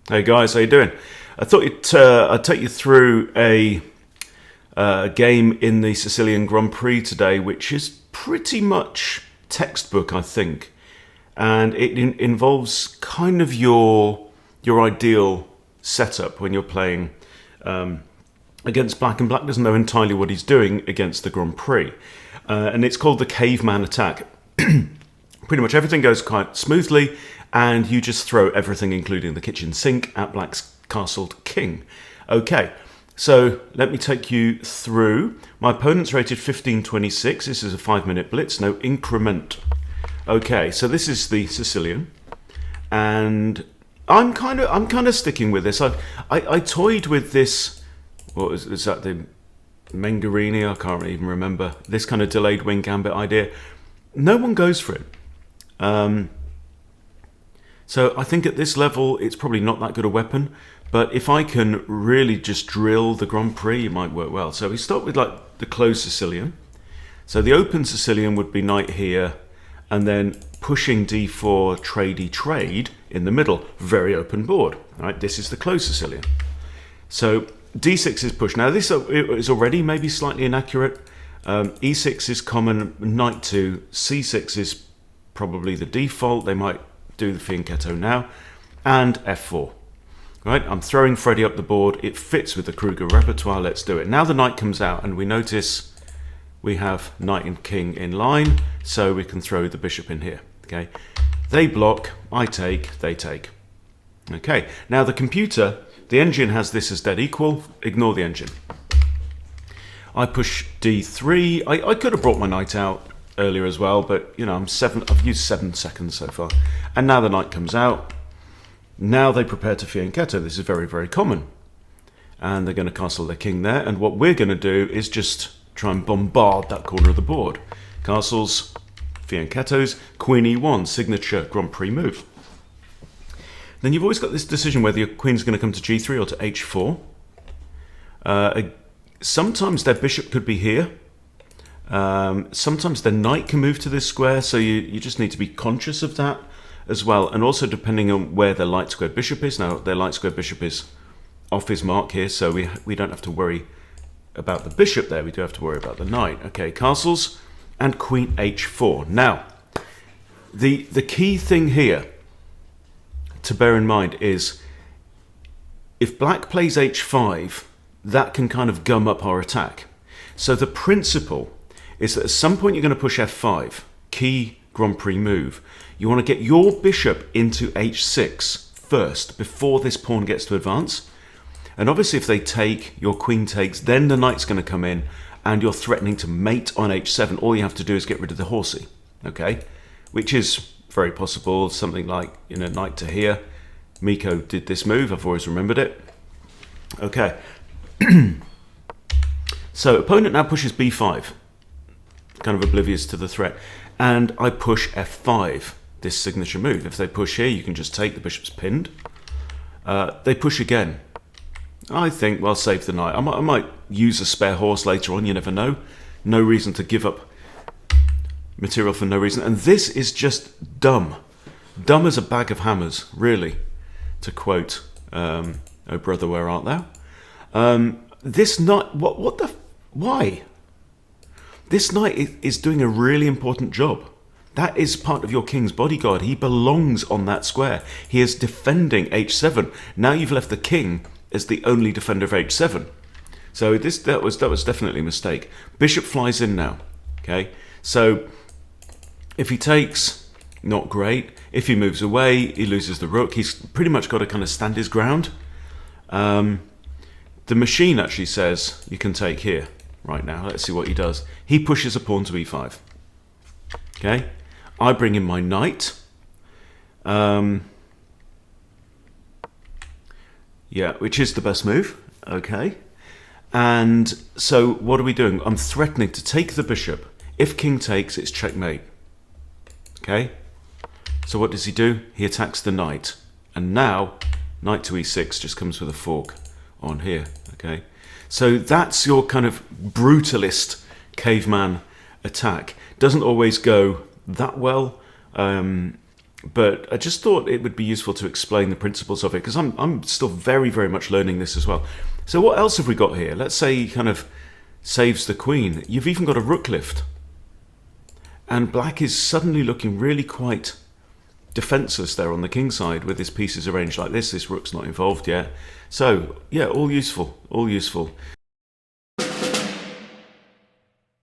Hey guys, how you doing? I thought I'd take you through a game in the Sicilian Grand Prix today, which is pretty much textbook, I think, and it involves kind of your ideal setup when you're playing against black, and black doesn't know entirely what he's doing against the Grand Prix, and it's called the Caveman Attack. Pretty much everything goes quite smoothly, and you just throw everything, including the kitchen sink, at black's castled king. Okay, so let me take you through. My opponent's rated 1526. This is a 5-minute blitz, no increment. Okay, so this is the Sicilian, and I'm kind of sticking with this. I toyed with this. What is that? The Mengarini? I can't even remember. This kind of delayed wing gambit idea. No one goes for it. So I think at this level, it's probably not that good a weapon. But if I can really just drill the Grand Prix, it might work well. So we start with like the closed Sicilian. So the open Sicilian would be knight here, and then pushing d4, tradey trade in the middle. Very open board. All right, this is the closed Sicilian. So d6 is pushed. Now this is already maybe slightly inaccurate. E6 is common, knight to c6 is probably the default. They might do the fianchetto now, and f4. Right, I'm throwing Freddy up the board. It fits with the Kruger repertoire. Let's do it. Now the knight comes out, and we notice we have knight and king in line, so we can throw the bishop in here. Okay, they block, I take, they take. Okay, now the computer, the engine has this as dead equal. Ignore the engine. I push d3. I could have brought my knight out earlier as well, but you know, I've used 7 seconds so far. And now the knight comes out. Now they prepare to fianchetto. This is very, very common. And they're going to castle their king there. And what we're going to do is just try and bombard that corner of the board. Castles, fianchettos, queen e1, signature Grand Prix move. Then you've always got this decision whether your queen's going to come to g3 or to h4. Sometimes their bishop could be here. Sometimes the knight can move to this square, so you just need to be conscious of that as well. And also depending on where the light square bishop is. Now their light square bishop is off his mark here, so we don't have to worry about the bishop there. We do have to worry about the knight. Okay, castles and queen h4. Now the key thing here to bear in mind is if black plays h5, that can kind of gum up our attack. So the principle is that at some point you're going to push f5, key Grand Prix move. You want to get your bishop into h6 first, before this pawn gets to advance. And obviously if they take, your queen takes, then the knight's going to come in, and you're threatening to mate on h7. All you have to do is get rid of the horsey, okay? Which is very possible, something like, you know, knight to here. Miko did this move, I've always remembered it. Okay. So opponent now pushes b5, kind of oblivious to the threat, and I push f5, this signature move. If they push here, you can just take, the bishop's pinned. They push again. I think, well, save the knight. I might use a spare horse later on, you never know. No reason to give up material for no reason. And this is just dumb. Dumb as a bag of hammers, really, to quote, oh brother, where art thou? This knight, why? This knight is doing a really important job. That is part of your king's bodyguard. He belongs on that square. He is defending h7. Now you've left the king as the only defender of h7. So that was definitely a mistake. Bishop flies in now. Okay, so if he takes, not great. If he moves away, he loses the rook. He's pretty much got to kind of stand his ground. The machine actually says you can take here right now. Let's see what he does. He pushes a pawn to e5. Okay, I bring in my knight. Yeah, which is the best move. Okay, and so what are we doing? I'm threatening to take the bishop. If king takes, it's checkmate. Okay, so what does he do? He attacks the knight, and now knight to e6 just comes with a fork on here. Okay, so that's your kind of brutalist caveman attack. Doesn't always go that well. But I just thought it would be useful to explain the principles of it, because I'm still very, very much learning this as well. So what else have we got here? Let's say he kind of saves the queen. You've even got a rook lift. And black is suddenly looking really quite defenseless there on the king side with his pieces arranged like this. This rook's not involved yet. So, yeah, all useful, all useful.